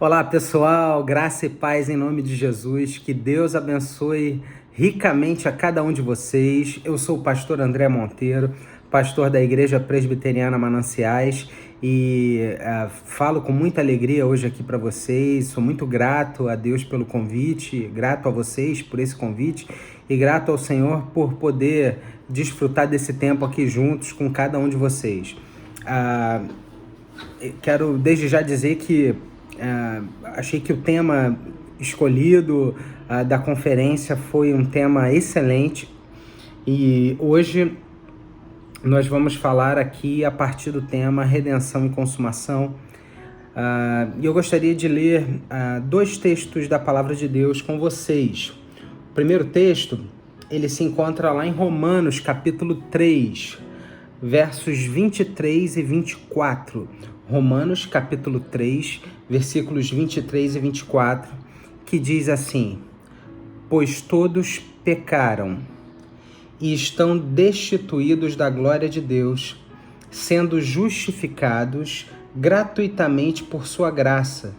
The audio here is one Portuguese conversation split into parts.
Olá pessoal, graça e paz em nome de Jesus, que Deus abençoe ricamente a cada um de vocês. Eu sou o pastor André Monteiro, pastor da Igreja Presbiteriana Mananciais e falo com muita alegria hoje aqui para vocês. Sou muito grato a Deus pelo convite, grato a vocês por esse convite e grato ao Senhor por poder desfrutar desse tempo aqui juntos com cada um de vocês. Quero desde já dizer que achei que o tema escolhido da conferência foi um tema excelente e hoje nós vamos falar aqui a partir do tema redenção e consumação. E eu gostaria de ler dois textos da palavra de Deus com vocês. O primeiro texto, ele se encontra lá em Romanos capítulo 3, versos 23 e 24. Romanos capítulo 3, versículos 23 e 24, que diz assim: pois todos pecaram e estão destituídos da glória de Deus, sendo justificados gratuitamente por sua graça,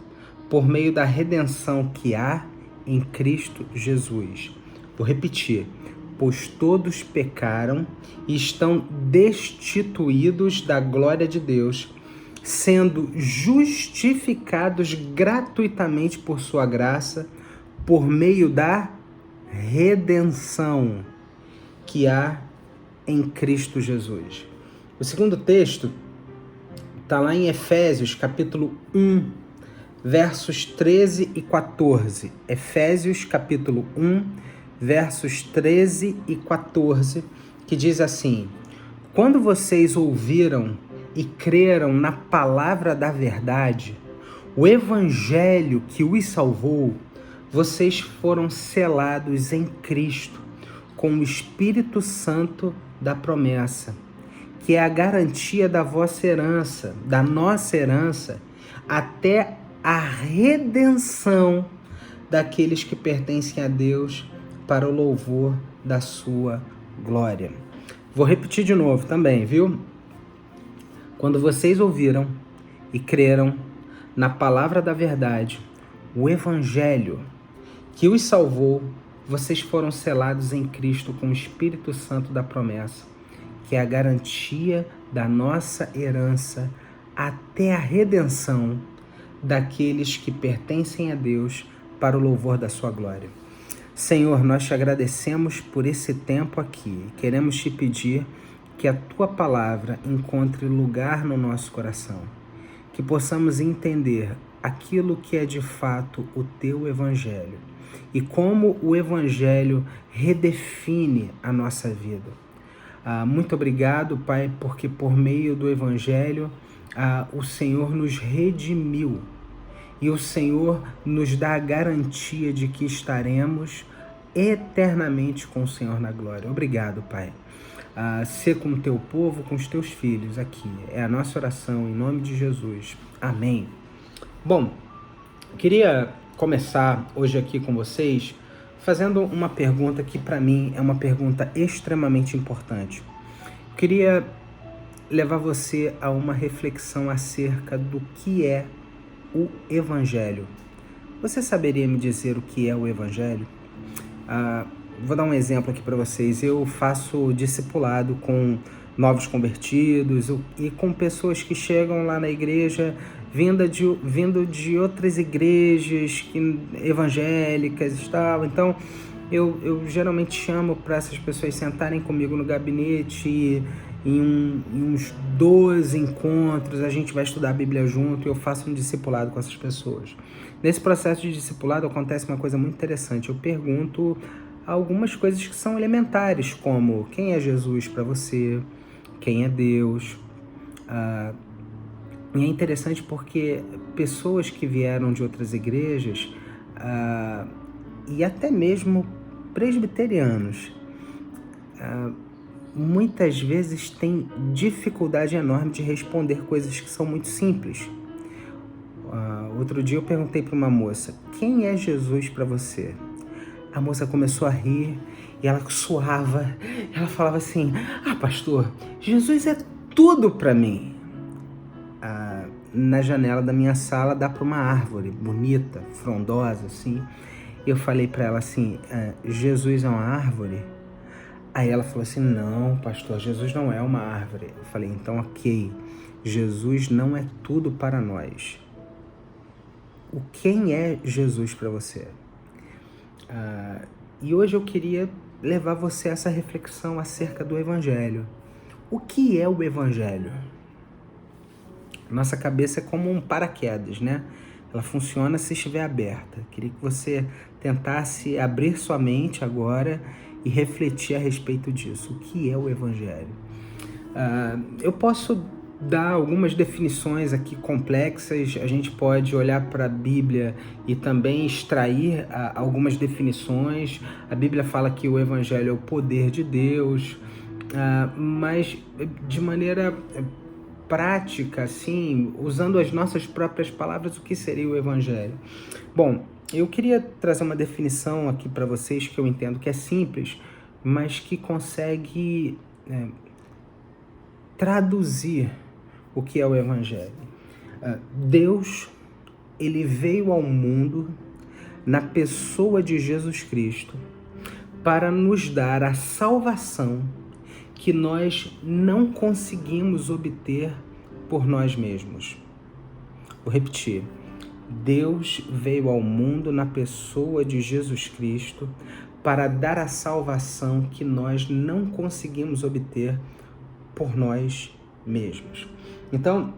por meio da redenção que há em Cristo Jesus. Vou repetir: pois todos pecaram e estão destituídos da glória de Deus, sendo justificados gratuitamente por sua graça, por meio da redenção que há em Cristo Jesus. O segundo texto está lá em Efésios, capítulo 1, versos 13 e 14. Efésios, capítulo 1, versos 13 e 14, que diz assim: quando vocês ouviram e creram na palavra da verdade, o evangelho que os salvou, vocês foram selados em Cristo com o Espírito Santo da promessa, que é a garantia da vossa herança, da nossa herança, até a redenção daqueles que pertencem a Deus, para o louvor da sua glória. Vou repetir de novo também, viu? Quando vocês ouviram e creram na palavra da verdade, o evangelho que os salvou, vocês foram selados em Cristo com o Espírito Santo da promessa, que é a garantia da nossa herança até a redenção daqueles que pertencem a Deus, para o louvor da sua glória. Senhor, nós te agradecemos por esse tempo aqui. Queremos te pedir que a tua palavra encontre lugar no nosso coração, que possamos entender aquilo que é de fato o teu evangelho e como o evangelho redefine a nossa vida. Muito obrigado, Pai, porque por meio do evangelho o Senhor nos redimiu e o Senhor nos dá a garantia de que estaremos eternamente com o Senhor na glória. Obrigado, Pai. Ser com o teu povo, com os teus filhos aqui. É a nossa oração em nome de Jesus. Amém. Bom, queria começar hoje aqui com vocês fazendo uma pergunta que para mim é uma pergunta extremamente importante. Queria levar você a uma reflexão acerca do que é o Evangelho. Você saberia me dizer o que é o Evangelho? Vou dar um exemplo aqui para vocês. Eu faço discipulado com novos convertidos e com pessoas que chegam lá na igreja vindo de outras igrejas evangélicas e tal. Então, eu geralmente chamo para essas pessoas sentarem comigo no gabinete e em uns 12 encontros a gente vai estudar a Bíblia junto e eu faço um discipulado com essas pessoas. Nesse processo de discipulado acontece uma coisa muito interessante. Eu pergunto algumas coisas que são elementares, como quem é Jesus para você, quem é Deus. E é interessante porque pessoas que vieram de outras igrejas e até mesmo presbiterianos muitas vezes têm dificuldade enorme de responder coisas que são muito simples. Outro dia eu perguntei para uma moça: quem é Jesus para você? A moça começou a rir e ela suava. Ela falava assim: pastor, Jesus é tudo para mim. na janela da minha sala dá para uma árvore bonita, frondosa, assim. Eu falei para ela assim, Jesus é uma árvore? Aí ela falou assim, não, pastor, Jesus não é uma árvore. Eu falei, então ok, Jesus não é tudo para nós. Quem é Jesus para você? E hoje eu queria levar você a essa reflexão acerca do Evangelho. O que é o Evangelho? Nossa cabeça é como um paraquedas, né? Ela funciona se estiver aberta. Queria que você tentasse abrir sua mente agora e refletir a respeito disso. O que é o Evangelho? Eu posso dar algumas definições aqui complexas. A gente pode olhar para a Bíblia e também extrair algumas definições. A Bíblia fala que o Evangelho é o poder de Deus, mas de maneira prática, assim, usando as nossas próprias palavras, o que seria o Evangelho? Bom, eu queria trazer uma definição aqui para vocês que eu entendo que é simples, mas que consegue traduzir o que é o Evangelho. Deus, ele veio ao mundo na pessoa de Jesus Cristo para nos dar a salvação que nós não conseguimos obter por nós mesmos. Vou repetir. Deus veio ao mundo na pessoa de Jesus Cristo para dar a salvação que nós não conseguimos obter por nós mesmos. Então,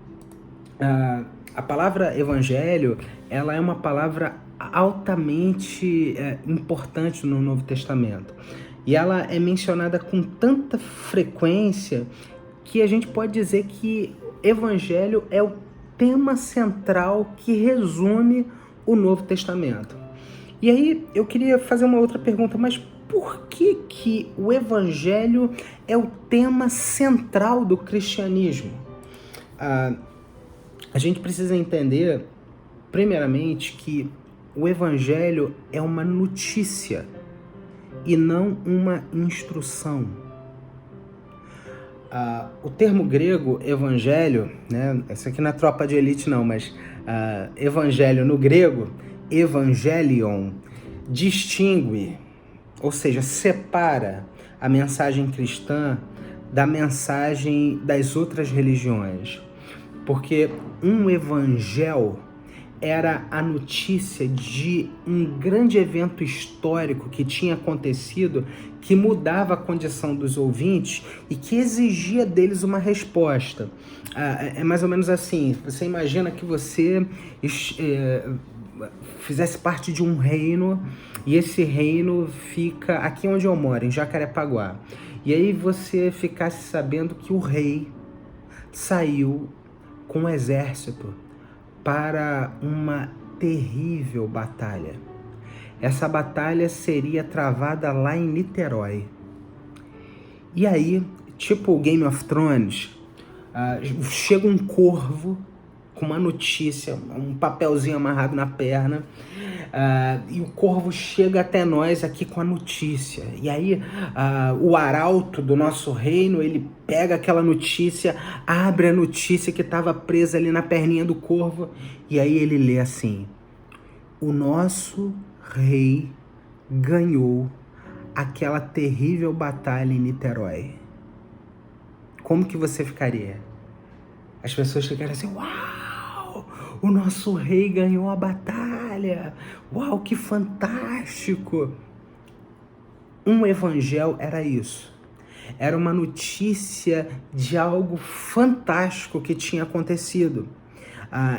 a palavra evangelho, ela é uma palavra altamente importante no Novo Testamento. E ela é mencionada com tanta frequência que a gente pode dizer que evangelho é o tema central que resume o Novo Testamento. E aí eu queria fazer uma outra pergunta, mas por que o evangelho é o tema central do cristianismo? A gente precisa entender, primeiramente, que o evangelho é uma notícia e não uma instrução. O termo grego evangelho, né? Isso aqui não é tropa de elite não, mas evangelho no grego, evangelion, distingue, ou seja, separa a mensagem cristã da mensagem das outras religiões. Porque um evangelho era a notícia de um grande evento histórico que tinha acontecido, que mudava a condição dos ouvintes e que exigia deles uma resposta. É mais ou menos assim, você imagina que você fizesse parte de um reino e esse reino fica aqui onde eu moro, em Jacarepaguá. E aí você ficasse sabendo que o rei saiu com um exército para uma terrível batalha. Essa batalha seria travada lá em Niterói. E aí, tipo Game of Thrones, chega um corvo com uma notícia, um papelzinho amarrado na perna, e o corvo chega até nós aqui com a notícia. E aí o arauto do nosso reino, ele pega aquela notícia, abre a notícia que estava presa ali na perninha do corvo, e aí ele lê assim: o nosso rei ganhou aquela terrível batalha em Niterói. Como que você ficaria? As pessoas ficariam assim: uau! O nosso rei ganhou a batalha! Uau, que fantástico! Um evangelho era isso. Era uma notícia de algo fantástico que tinha acontecido.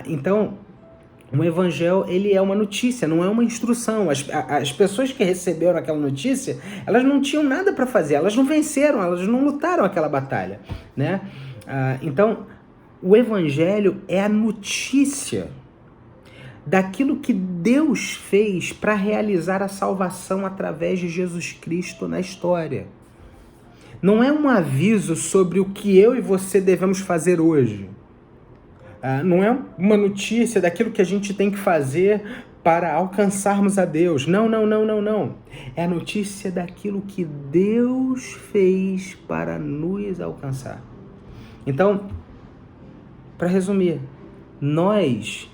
Então, um evangelho, ele é uma notícia, não é uma instrução. As pessoas que receberam aquela notícia, elas não tinham nada para fazer, elas não venceram, elas não lutaram aquela batalha, né? Então, o evangelho é a notícia daquilo que Deus fez para realizar a salvação através de Jesus Cristo na história. Não é um aviso sobre o que eu e você devemos fazer hoje. Não é uma notícia daquilo que a gente tem que fazer para alcançarmos a Deus. Não. É a notícia daquilo que Deus fez para nos alcançar. Então, para resumir, nós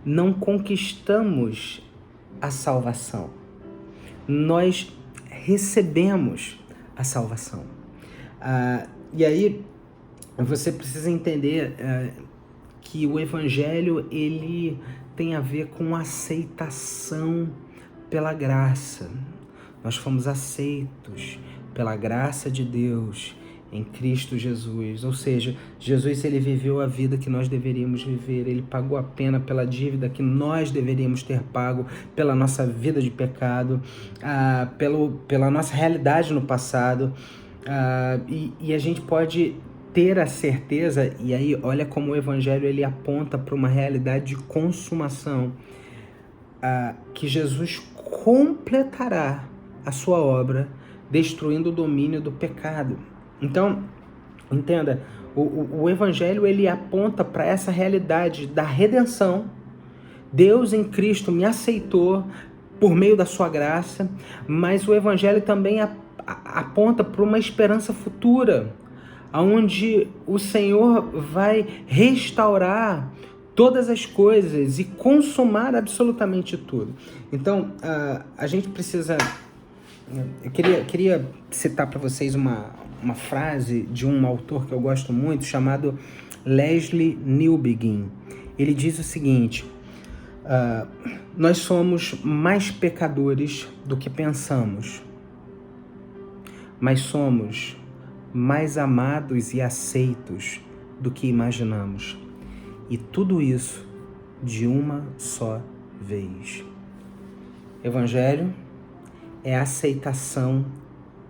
não conquistamos a salvação. Nós recebemos a salvação. E aí você precisa entender que o Evangelho ele tem a ver com aceitação pela graça. Nós fomos aceitos pela graça de Deus em Cristo Jesus. Ou seja, Jesus ele viveu a vida que nós deveríamos viver. Ele pagou a pena pela dívida que nós deveríamos ter pago, pela nossa vida de pecado, pela nossa realidade no passado. E a gente pode ter a certeza, e aí olha como o Evangelho ele aponta para uma realidade de consumação, que Jesus completará a sua obra, destruindo o domínio do pecado. Então, entenda, o Evangelho ele aponta para essa realidade da redenção. Deus em Cristo me aceitou por meio da sua graça, mas o Evangelho também aponta para uma esperança futura, onde o Senhor vai restaurar todas as coisas e consumar absolutamente tudo. Então, a gente precisa... Eu queria citar para vocês uma frase de um autor que eu gosto muito, chamado Leslie Newbegin. Ele diz o seguinte: nós somos mais pecadores do que pensamos, mas somos mais amados e aceitos do que imaginamos. E tudo isso de uma só vez. Evangelho é aceitação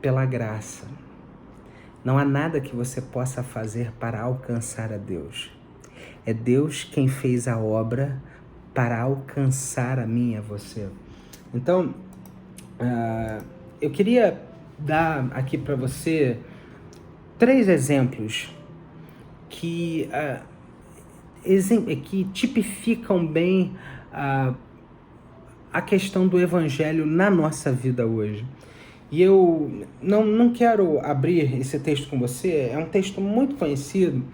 pela graça. Não há nada que você possa fazer para alcançar a Deus. É Deus quem fez a obra para alcançar a mim e a você. Então, eu queria dar aqui para você 3 exemplos que tipificam bem a questão do Evangelho na nossa vida hoje. E eu não quero abrir esse texto com você, é um texto muito conhecido,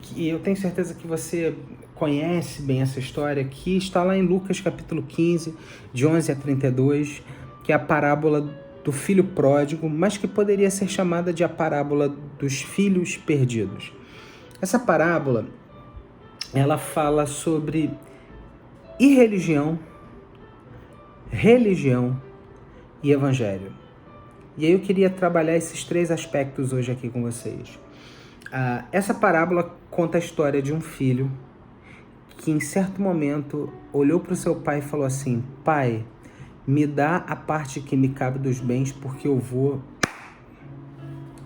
que eu tenho certeza que você conhece bem essa história, que está lá em Lucas capítulo 15, de 11 a 32, que é a parábola do filho pródigo, mas que poderia ser chamada de a parábola dos filhos perdidos. Essa parábola, ela fala sobre irreligião, religião e evangelho. E aí eu queria trabalhar esses 3 aspectos hoje aqui com vocês. Essa parábola conta a história de um filho que em certo momento olhou para o seu pai e falou assim: pai, me dá a parte que me cabe dos bens, porque eu vou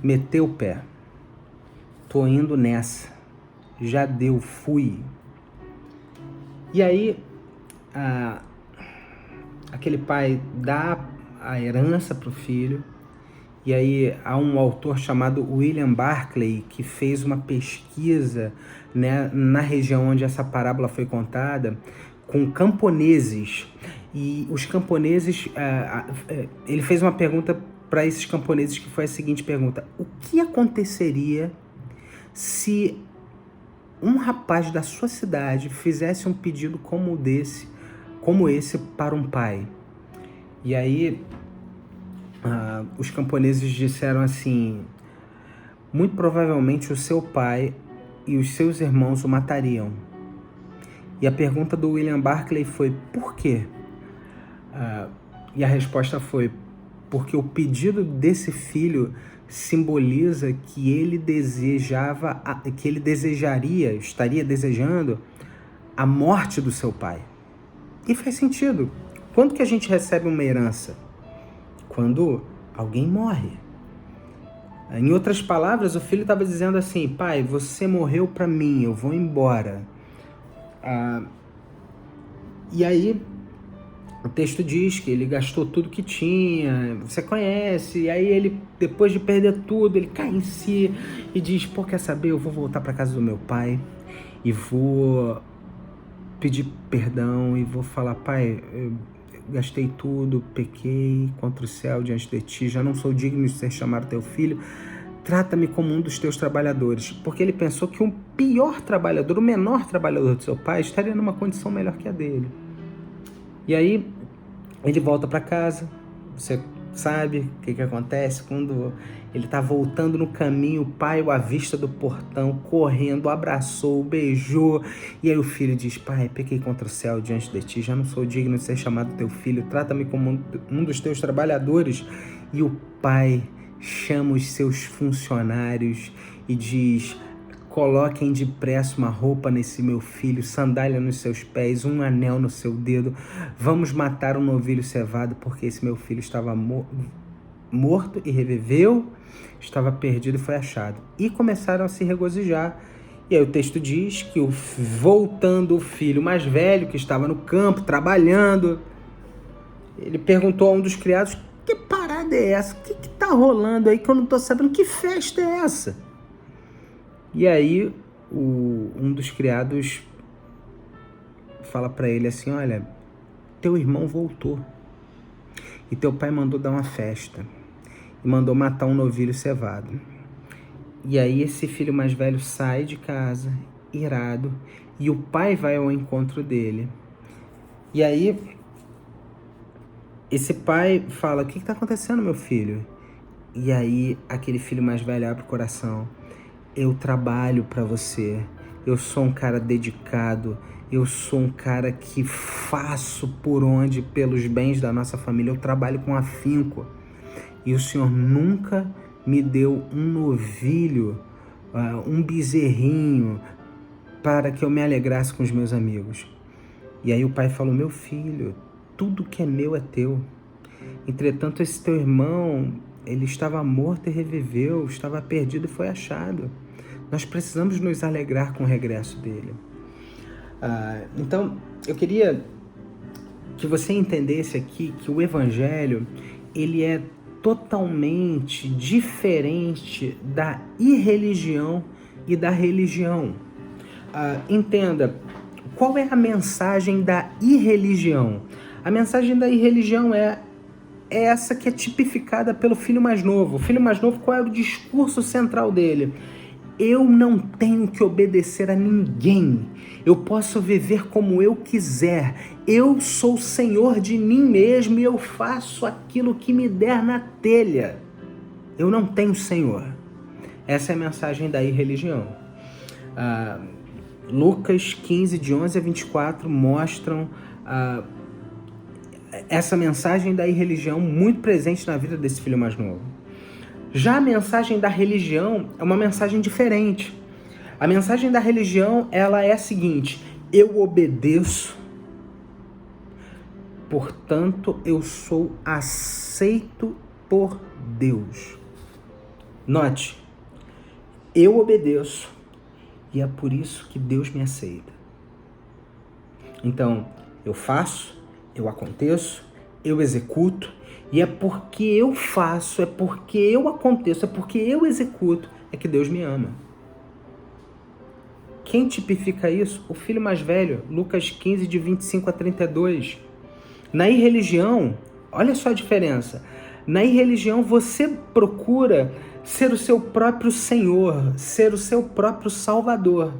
meter o pé. Tô indo nessa. Já deu, fui. E aí, aquele pai dá a herança para o filho. E aí há um autor chamado William Barclay que fez uma pesquisa, né, na região onde essa parábola foi contada, com camponeses. E os camponeses, ele fez uma pergunta para esses camponeses que foi a seguinte pergunta: o que aconteceria se um rapaz da sua cidade fizesse um pedido como esse para um pai? E aí os camponeses disseram assim: muito provavelmente o seu pai e os seus irmãos o matariam. E a pergunta do William Barclay foi: por quê? E a resposta foi: porque o pedido desse filho simboliza que ele estaria desejando a morte do seu pai. E faz sentido. Quando que a gente recebe uma herança? Quando alguém morre. Em outras palavras, o filho estava dizendo assim: pai, você morreu para mim, eu vou embora. E aí o texto diz que ele gastou tudo que tinha, você conhece, e aí ele, depois de perder tudo, ele cai em si e diz: pô, quer saber, eu vou voltar para casa do meu pai e vou pedir perdão e vou falar: pai, eu gastei tudo, pequei contra o céu diante de ti, já não sou digno de ser chamado teu filho, trata-me como um dos teus trabalhadores. Porque ele pensou que o pior trabalhador, o menor trabalhador do seu pai, estaria numa condição melhor que a dele. E aí, ele volta para casa. Você sabe o que acontece quando ele está voltando no caminho, o pai o avista do portão, correndo, abraçou, beijou. E aí o filho diz: pai, pequei contra o céu diante de ti, já não sou digno de ser chamado teu filho, trata-me como um dos teus trabalhadores. E o pai chama os seus funcionários e diz: coloquem depressa uma roupa nesse meu filho, sandália nos seus pés, um anel no seu dedo. Vamos matar um novilho cevado, porque esse meu filho estava morto e reviveu, estava perdido e foi achado. E começaram a se regozijar. E aí o texto diz que, voltando o filho mais velho, que estava no campo, trabalhando, ele perguntou a um dos criados: que parada é essa? O que tá rolando aí que eu não tô sabendo? Que festa é essa? E aí um dos criados fala para ele assim: olha, teu irmão voltou e teu pai mandou dar uma festa e mandou matar um novilho cevado. E aí esse filho mais velho sai de casa, irado, e o pai vai ao encontro dele. E aí esse pai fala: o que está acontecendo, meu filho? E aí aquele filho mais velho abre o coração: eu trabalho para você, eu sou um cara dedicado, eu sou um cara que faço por onde, pelos bens da nossa família, eu trabalho com afinco. E o Senhor nunca me deu um novilho, um bezerrinho, para que eu me alegrasse com os meus amigos. E aí o pai falou: meu filho, tudo que é meu é teu. Entretanto, esse teu irmão, ele estava morto e reviveu, estava perdido e foi achado. Nós precisamos nos alegrar com o regresso dele. Então, eu queria que você entendesse aqui que o Evangelho, ele é totalmente diferente da irreligião e da religião. Entenda, qual é a mensagem da irreligião? A mensagem da irreligião é essa que é tipificada pelo filho mais novo. O filho mais novo, qual é o discurso central dele? Eu não tenho que obedecer a ninguém. Eu posso viver como eu quiser. Eu sou senhor de mim mesmo e eu faço aquilo que me der na telha. Eu não tenho senhor. Essa é a mensagem da irreligião. Lucas 15, de 11 a 24, mostram essa mensagem da irreligião muito presente na vida desse filho mais novo. Já a mensagem da religião é uma mensagem diferente. A mensagem da religião, ela é a seguinte: eu obedeço, portanto eu sou aceito por Deus. Note, eu obedeço e é por isso que Deus me aceita. Então, eu faço, eu aconteço, eu executo, e é porque eu faço, é porque eu aconteço, é porque eu executo, é que Deus me ama. Quem tipifica isso? O filho mais velho, Lucas 15, de 25 a 32. Na irreligião, olha só a diferença. Na irreligião, você procura ser o seu próprio Senhor, ser o seu próprio Salvador,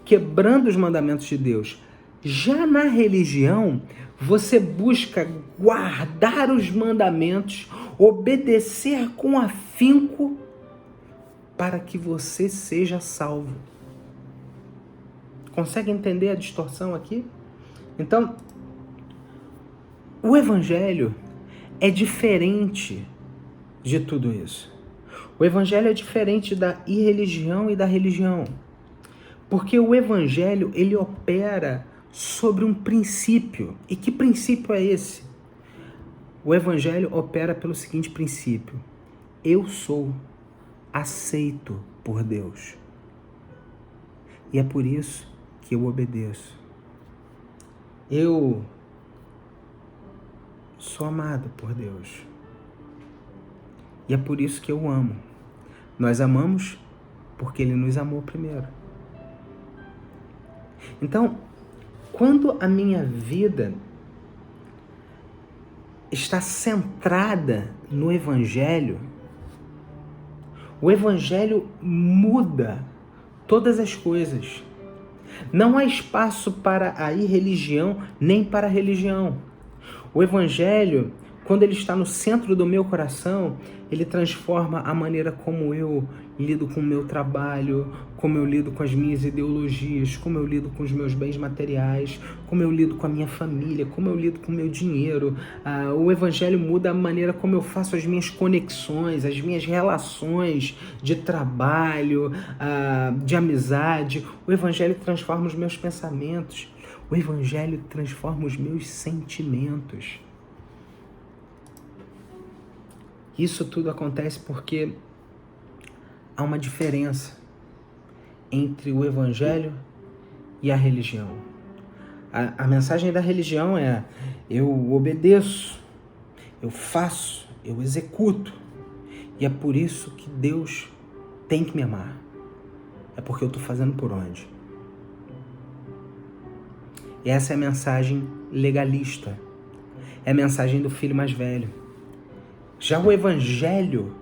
quebrando os mandamentos de Deus. Já na religião, você busca guardar os mandamentos, obedecer com afinco para que você seja salvo. Consegue entender a distorção aqui? Então, o Evangelho é diferente de tudo isso. O Evangelho é diferente da irreligião e da religião. Porque o Evangelho, ele opera sobre um princípio. E que princípio é esse? O Evangelho opera pelo seguinte princípio: eu sou aceito por Deus. E é por isso que eu obedeço. Eu sou amado por Deus. E é por isso que eu amo. Nós amamos porque Ele nos amou primeiro. Então, quando a minha vida está centrada no Evangelho, O Evangelho muda todas as coisas. Não há espaço para a irreligião nem para a religião. O Evangelho, quando ele está no centro do meu coração, ele transforma a maneira como eu lido com o meu trabalho, como eu lido com as minhas ideologias, como eu lido com os meus bens materiais, como eu lido com a minha família, como eu lido com o meu dinheiro. O Evangelho muda a maneira como eu faço as minhas conexões, as minhas relações de trabalho, de amizade. O Evangelho transforma os meus pensamentos. O Evangelho transforma os meus sentimentos. Isso tudo acontece porque há uma diferença entre o Evangelho e a religião. A mensagem da religião é: eu obedeço, eu faço, eu executo. E é por isso que Deus tem que me amar. É porque eu estou fazendo por onde? E essa é a mensagem legalista. É a mensagem do filho mais velho. Já o Evangelho,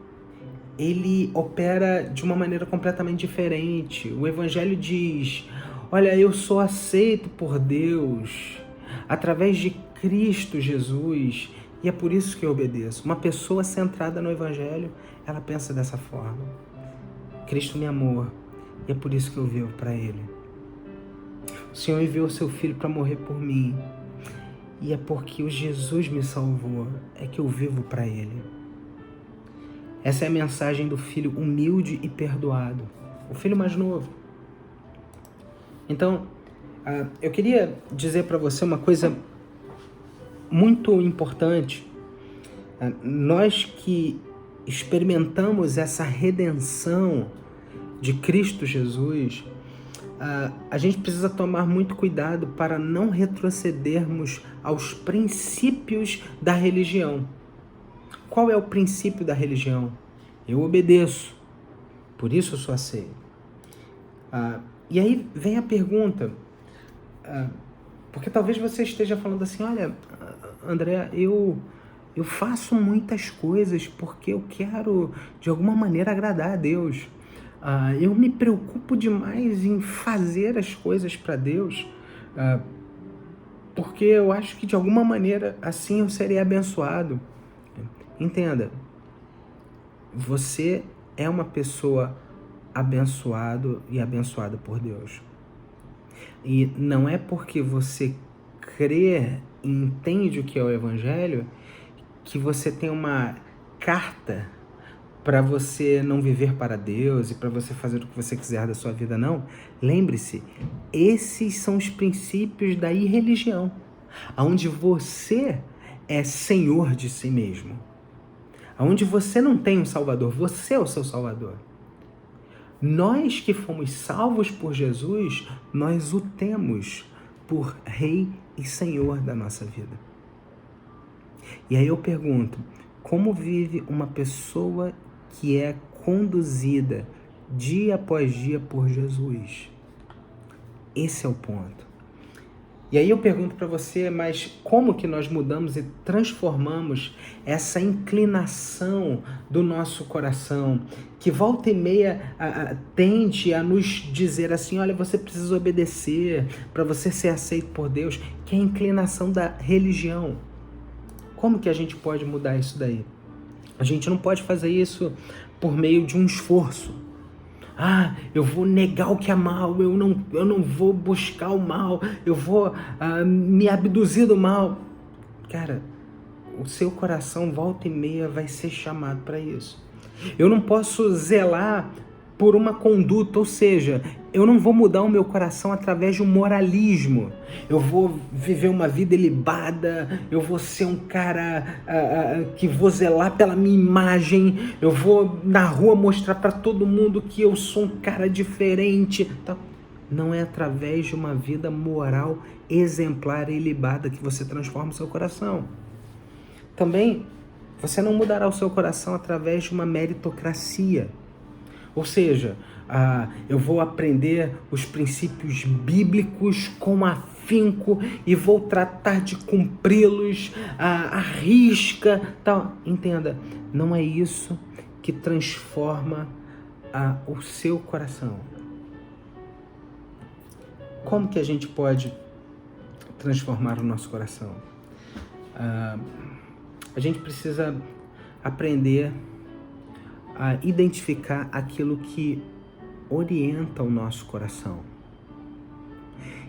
ele opera de uma maneira completamente diferente. O Evangelho diz: olha, eu sou aceito por Deus através de Cristo Jesus, e é por isso que eu obedeço. Uma pessoa centrada no Evangelho, ela pensa dessa forma: Cristo me amou, e é por isso que eu vivo para Ele. O Senhor enviou o seu Filho para morrer por mim, e é porque o Jesus me salvou, é que eu vivo para Ele. Essa é a mensagem do filho humilde e perdoado, o filho mais novo. Então, eu queria dizer para você uma coisa muito importante. Nós que experimentamos essa redenção de Cristo Jesus, a gente precisa tomar muito cuidado para não retrocedermos aos princípios da religião. Qual é o princípio da religião? Eu obedeço, por isso eu sou aceito. E aí vem a pergunta, porque talvez você esteja falando assim: olha, André, eu faço muitas coisas porque eu quero de alguma maneira agradar a Deus. Eu me preocupo demais em fazer as coisas para Deus, porque eu acho que de alguma maneira assim eu serei abençoado. Entenda, você é uma pessoa abençoado e abençoada por Deus. E não é porque você crê e entende o que é o Evangelho que você tem uma carta para você não viver para Deus e para você fazer o que você quiser da sua vida, não. Lembre-se, esses são os princípios da irreligião, onde você é senhor de si mesmo. Onde você não tem um salvador, você é o seu salvador. Nós que fomos salvos por Jesus, nós o temos por Rei e Senhor da nossa vida. E aí eu pergunto: como vive uma pessoa que é conduzida dia após dia por Jesus? Esse é o ponto. E aí eu pergunto para você: mas como que nós mudamos e transformamos essa inclinação do nosso coração, que volta e meia tende a nos dizer assim: olha, você precisa obedecer para você ser aceito por Deus, que é a inclinação da religião? Como que a gente pode mudar isso daí? A gente não pode fazer isso por meio de um esforço. Eu vou negar o que é mal, eu não vou buscar o mal, eu vou me abduzir do mal. Cara, o seu coração volta e meia vai ser chamado para isso. Eu não posso zelar por uma conduta, ou seja, eu não vou mudar o meu coração através de um moralismo. Eu vou viver uma vida ilibada, eu vou ser um cara que vou zelar pela minha imagem, eu vou na rua mostrar para todo mundo que eu sou um cara diferente. Não é através de uma vida moral exemplar e ilibada que você transforma o seu coração. Também, você não mudará o seu coração através de uma meritocracia. Ou seja, eu vou aprender os princípios bíblicos com afinco e vou tratar de cumpri-los à risca. Entenda, não é isso que transforma o seu coração. Como que a gente pode transformar o nosso coração? A gente precisa aprender a identificar aquilo que orienta o nosso coração.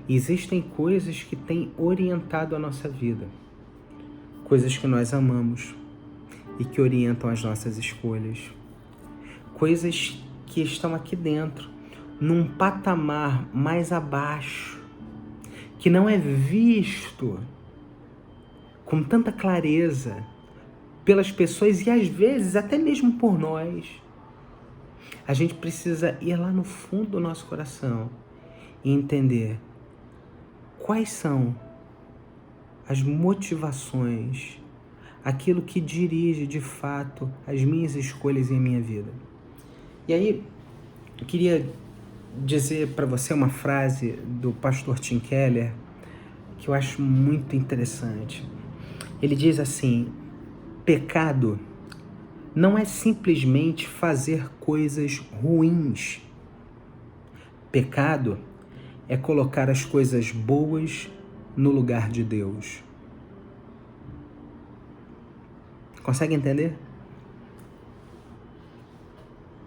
Existem coisas que têm orientado a nossa vida, coisas que nós amamos e que orientam as nossas escolhas, coisas que estão aqui dentro, num patamar mais abaixo, que não é visto com tanta clareza pelas pessoas e às vezes até mesmo por nós. A gente precisa ir lá no fundo do nosso coração e entender quais são as motivações, aquilo que dirige de fato as minhas escolhas e a minha vida. E aí, eu queria dizer para você uma frase do pastor Tim Keller que eu acho muito interessante. Ele diz assim: pecado não é simplesmente fazer coisas ruins. Pecado é colocar as coisas boas no lugar de Deus. Consegue entender?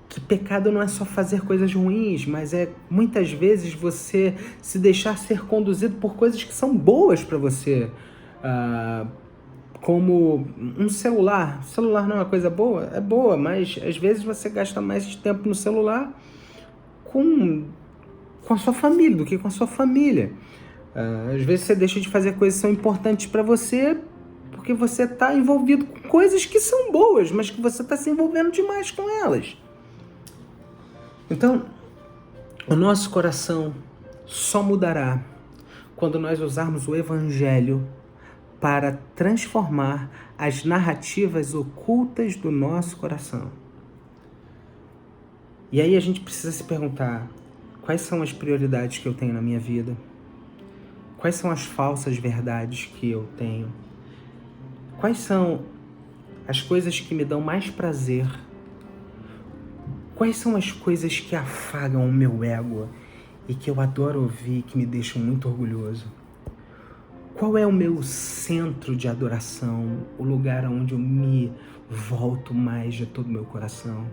Que pecado não é só fazer coisas ruins, mas é muitas vezes você se deixar ser conduzido por coisas que são boas para você. Como um celular. O celular não é uma coisa boa? É boa, mas às vezes você gasta mais tempo no celular com a sua família do que com a sua família. Às vezes você deixa de fazer coisas que são importantes para você porque você está envolvido com coisas que são boas, mas que você está se envolvendo demais com elas. Então, o nosso coração só mudará quando nós usarmos o Evangelho para transformar as narrativas ocultas do nosso coração. E aí a gente precisa se perguntar: quais são as prioridades que eu tenho na minha vida? Quais são as falsas verdades que eu tenho? Quais são as coisas que me dão mais prazer? Quais são as coisas que afagam o meu ego e que eu adoro ouvir, que me deixam muito orgulhoso? Qual é o meu centro de adoração, o lugar onde eu me volto mais de todo o meu coração?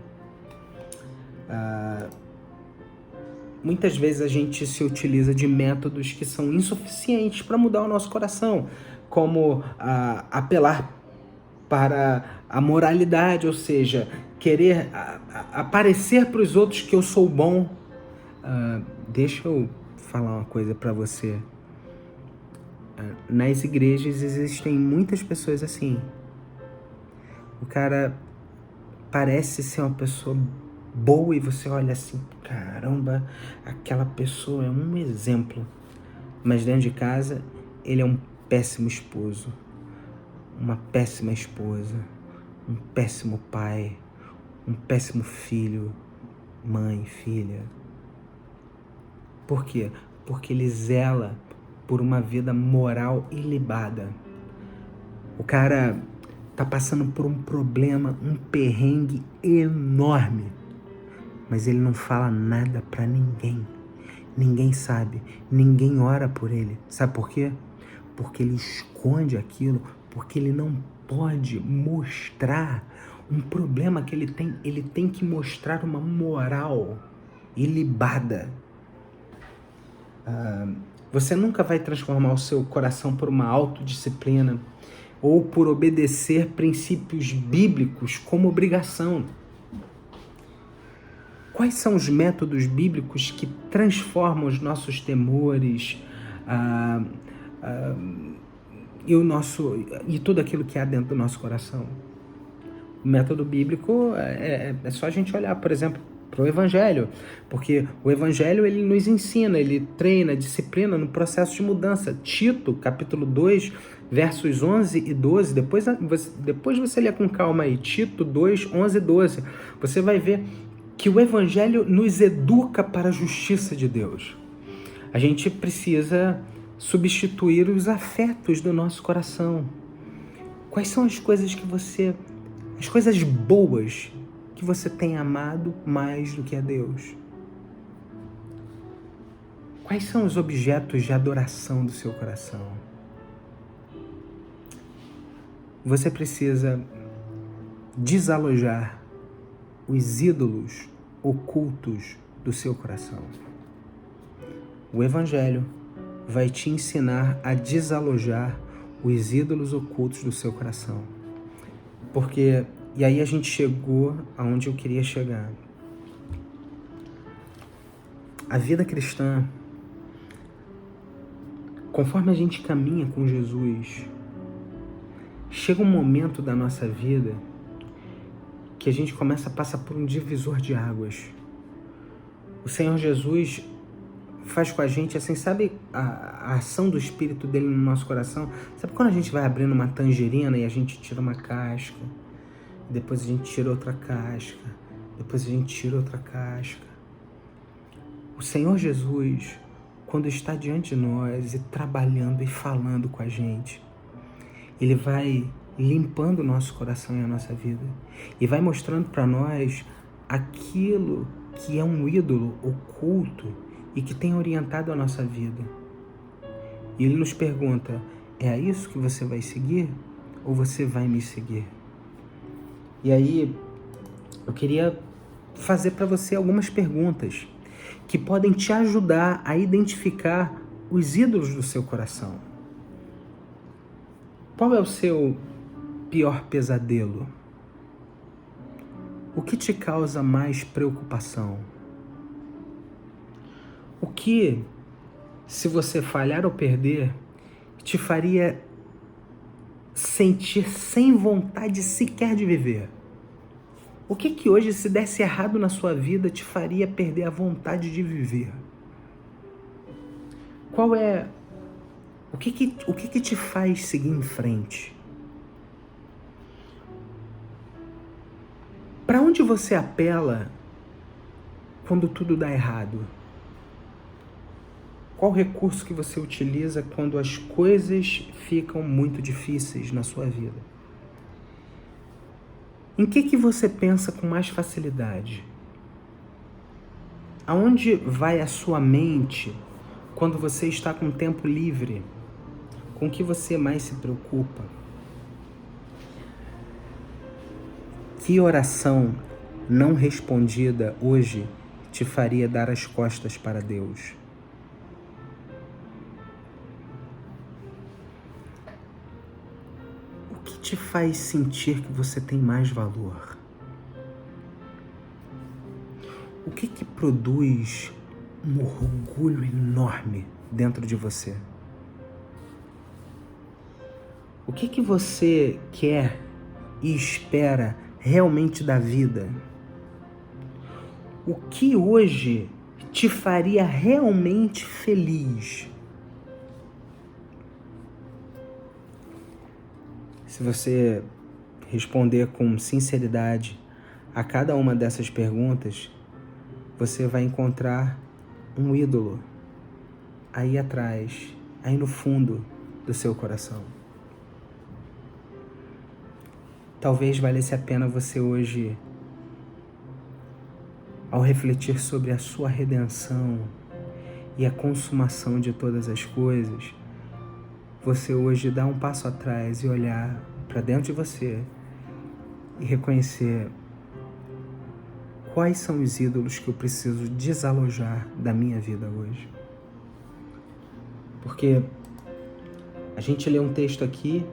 Muitas vezes a gente se utiliza de métodos que são insuficientes para mudar o nosso coração, como apelar para a moralidade, ou seja, querer aparecer para os outros que eu sou bom. Deixa eu falar uma coisa para você. Nas igrejas existem muitas pessoas assim. O cara parece ser uma pessoa boa e você olha assim: caramba, aquela pessoa é um exemplo. Mas dentro de casa ele é um péssimo esposo, uma péssima esposa, um péssimo pai, um péssimo filho, mãe, filha. Por quê? Porque ele zela por uma vida moral ilibada. O cara tá passando por um problema, um perrengue enorme, mas ele não fala nada pra ninguém. Ninguém sabe, ninguém ora por ele. Sabe por quê? Porque ele esconde aquilo, porque ele não pode mostrar um problema que ele tem que mostrar uma moral ilibada. Você nunca vai transformar o seu coração por uma autodisciplina ou por obedecer princípios bíblicos como obrigação. Quais são os métodos bíblicos que transformam os nossos temores e tudo aquilo que há dentro do nosso coração? O método bíblico é só a gente olhar, por exemplo, para o Evangelho, porque o Evangelho ele nos ensina, ele treina, disciplina no processo de mudança. Tito, capítulo 2, versos 11 e 12, depois você lê com calma aí, Tito 2, 11 e 12, você vai ver que o Evangelho nos educa para a justiça de Deus. A gente precisa substituir os afetos do nosso coração. Quais são as coisas boas que você tem amado mais do que a Deus? Quais são os objetos de adoração do seu coração? Você precisa desalojar os ídolos ocultos do seu coração. O Evangelho vai te ensinar a desalojar os ídolos ocultos do seu coração. E aí a gente chegou aonde eu queria chegar. A vida cristã, conforme a gente caminha com Jesus, chega um momento da nossa vida que a gente começa a passar por um divisor de águas. O Senhor Jesus faz com a gente, assim, sabe a ação do Espírito dele no nosso coração? Sabe quando a gente vai abrindo uma tangerina e a gente tira uma casca, depois a gente tira outra casca, depois a gente tira outra casca? O Senhor Jesus, quando está diante de nós e trabalhando e falando com a gente, Ele vai limpando o nosso coração e a nossa vida e vai mostrando para nós aquilo que é um ídolo oculto e que tem orientado a nossa vida. E Ele nos pergunta: é a isso que você vai seguir ou você vai me seguir? E aí eu queria fazer para você algumas perguntas que podem te ajudar a identificar os ídolos do seu coração. Qual é o seu pior pesadelo? O que te causa mais preocupação? O que, se você falhar ou perder, te faria sentir sem vontade sequer de viver? O que hoje, se desse errado na sua vida, te faria perder a vontade de viver? O que te faz seguir em frente? Para onde você apela quando tudo dá errado? Qual recurso que você utiliza quando as coisas ficam muito difíceis na sua vida? Em que você pensa com mais facilidade? Aonde vai a sua mente quando você está com tempo livre? Com o que você mais se preocupa? Que oração não respondida hoje te faria dar as costas para Deus? O que te faz sentir que você tem mais valor? O que produz um orgulho enorme dentro de você? O que você quer e espera realmente da vida? O que hoje te faria realmente feliz? Se você responder com sinceridade a cada uma dessas perguntas, você vai encontrar um ídolo aí atrás, aí no fundo do seu coração. Talvez valesse a pena você hoje, ao refletir sobre a sua redenção e a consumação de todas as coisas, você hoje dar um passo atrás e olhar para dentro de você e reconhecer quais são os ídolos que eu preciso desalojar da minha vida hoje. Porque a gente lê um texto aqui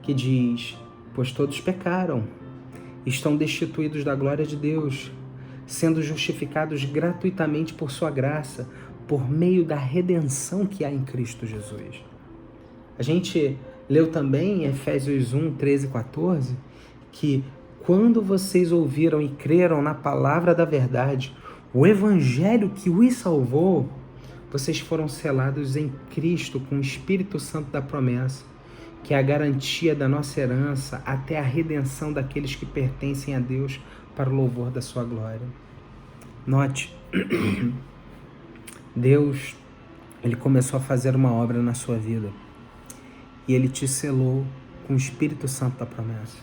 que diz: pois todos pecaram, estão destituídos da glória de Deus, sendo justificados gratuitamente por sua graça, por meio da redenção que há em Cristo Jesus. A gente leu também em Efésios 1, 13 e 14, que quando vocês ouviram e creram na palavra da verdade, o evangelho que os salvou, vocês foram selados em Cristo com o Espírito Santo da promessa, que é a garantia da nossa herança até a redenção daqueles que pertencem a Deus para o louvor da sua glória. Note, Deus, Ele começou a fazer uma obra na sua vida e Ele te selou com o Espírito Santo da promessa.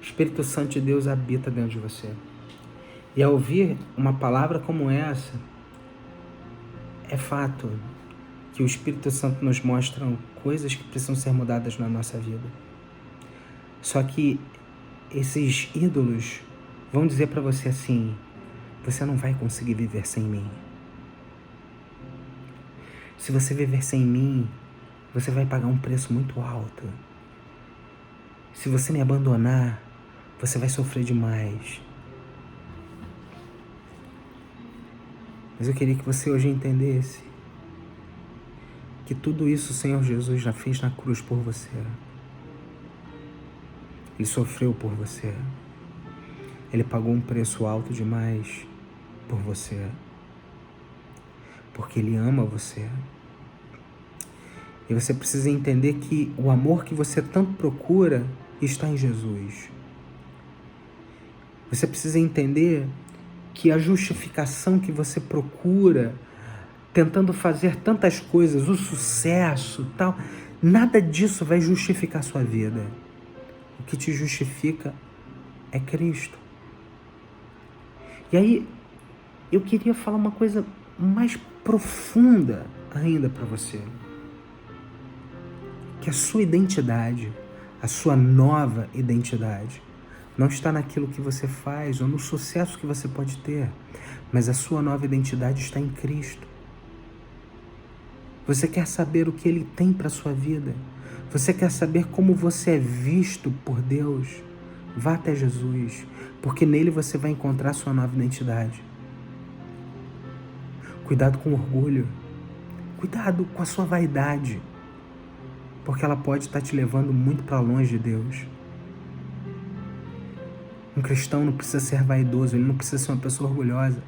O Espírito Santo de Deus habita dentro de você. E ao ouvir uma palavra como essa, é fato que o Espírito Santo nos mostra coisas que precisam ser mudadas na nossa vida. Só que esses ídolos vão dizer para você assim: você não vai conseguir viver sem mim. Se você viver sem mim, você vai pagar um preço muito alto. Se você me abandonar, você vai sofrer demais. Mas eu queria que você hoje entendesse que tudo isso o Senhor Jesus já fez na cruz por você. Ele sofreu por você. Ele pagou um preço alto demais por você. Porque Ele ama você. E você precisa entender que o amor que você tanto procura está em Jesus. Você precisa entender que a justificação que você procura, tentando fazer tantas coisas, o sucesso, tal, nada disso vai justificar a sua vida. O que te justifica é Cristo. E aí, eu queria falar uma coisa mais profunda ainda para você. Que a sua identidade, a sua nova identidade, não está naquilo que você faz ou no sucesso que você pode ter, mas a sua nova identidade está em Cristo. Você quer saber o que Ele tem para a sua vida? Você quer saber como você é visto por Deus? Vá até Jesus, porque nele você vai encontrar a sua nova identidade. Cuidado com o orgulho. Cuidado com a sua vaidade, porque ela pode estar te levando muito para longe de Deus. Um cristão não precisa ser vaidoso, ele não precisa ser uma pessoa orgulhosa.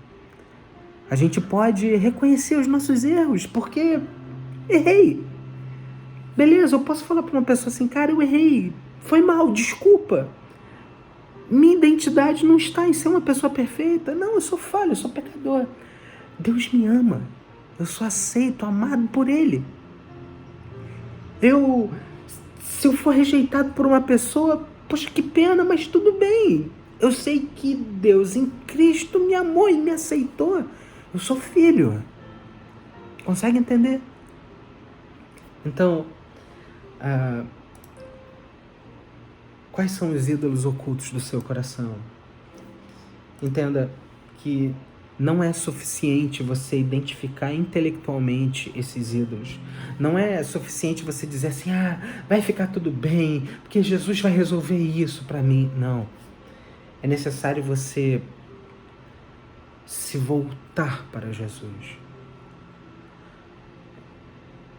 A gente pode reconhecer os nossos erros, porque errei. Beleza, eu posso falar para uma pessoa assim: cara, eu errei, foi mal, desculpa. Minha identidade não está em ser uma pessoa perfeita. Não, eu sou falho, eu sou pecador. Deus me ama, eu sou aceito, amado por Ele. Se eu for rejeitado por uma pessoa, poxa, que pena, mas tudo bem. Eu sei que Deus em Cristo me amou e me aceitou. Eu sou filho. Consegue entender? Então, quais são os ídolos ocultos do seu coração? Entenda que não é suficiente você identificar intelectualmente esses ídolos. Não é suficiente você dizer assim: vai ficar tudo bem, porque Jesus vai resolver isso para mim. Não. É necessário você se voltar para Jesus.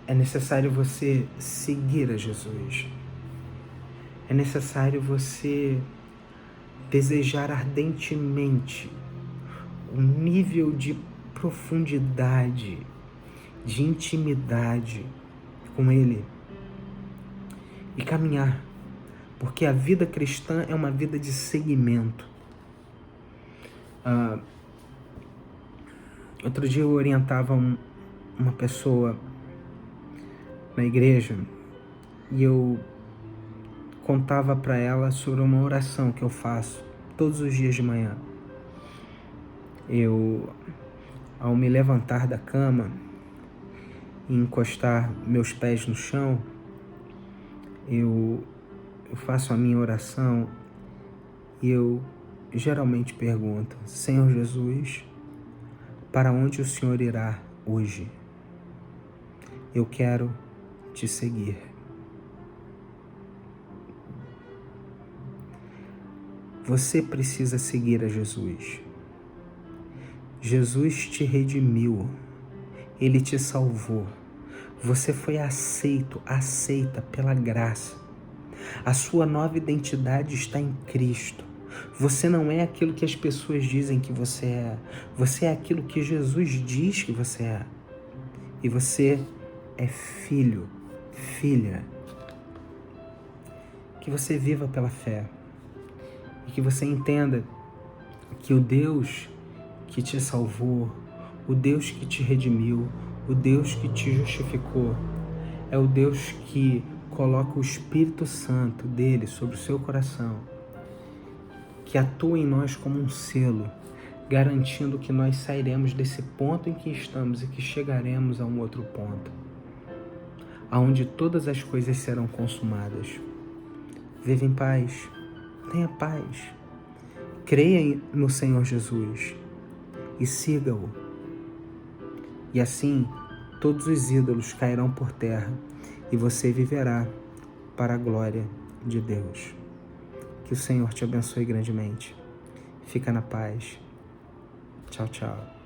É necessário você seguir a Jesus. É necessário você desejar ardentemente um nível de profundidade, de intimidade com Ele e caminhar, porque a vida cristã é uma vida de seguimento. Outro dia eu orientava uma pessoa na igreja e eu contava para ela sobre uma oração que eu faço todos os dias de manhã. Ao me levantar da cama e encostar meus pés no chão, eu faço a minha oração e eu geralmente pergunto: Senhor Jesus, para onde o Senhor irá hoje? Eu quero te seguir. Você precisa seguir a Jesus. Jesus te redimiu, Ele te salvou, você foi aceita pela graça. A sua nova identidade está em Cristo. Você não é aquilo que as pessoas dizem que você é aquilo que Jesus diz que você é. E você é filho, filha. Que você viva pela fé e que você entenda que o Deus que te salvou, o Deus que te redimiu, o Deus que te justificou, é o Deus que coloca o Espírito Santo dele sobre o seu coração, que atua em nós como um selo, garantindo que nós sairemos desse ponto em que estamos e que chegaremos a um outro ponto, aonde todas as coisas serão consumadas. Viva em paz, tenha paz, creia no Senhor Jesus e siga-o. E assim, todos os ídolos cairão por terra e você viverá para a glória de Deus. Que o Senhor te abençoe grandemente. Fica na paz. Tchau, tchau.